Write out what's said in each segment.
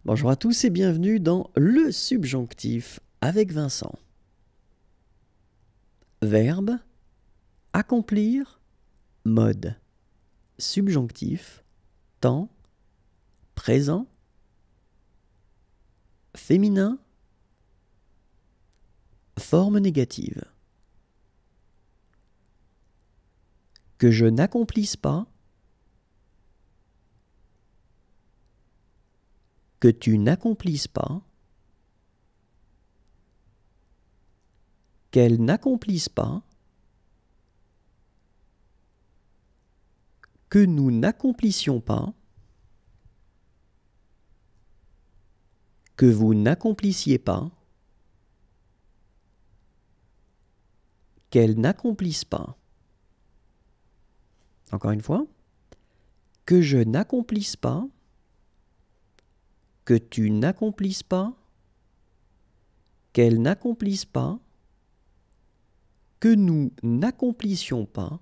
Bonjour à tous et bienvenue dans Le Subjonctif avec Vincent. Verbe, accomplir, mode, subjonctif, temps, présent, féminin, forme négative. Que je n'accomplisse pas, que tu n'accomplisses pas, qu'elle n'accomplisse pas, que nous n'accomplissions pas, que vous n'accomplissiez pas, qu'elle n'accomplisse pas. Encore une fois, que je n'accomplisse pas, que tu n'accomplisses pas, qu'elle n'accomplisse pas, que nous n'accomplissions pas,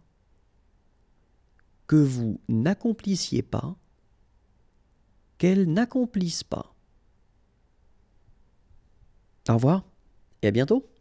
que vous n'accomplissiez pas, qu'elle n'accomplisse pas. Au revoir et à bientôt.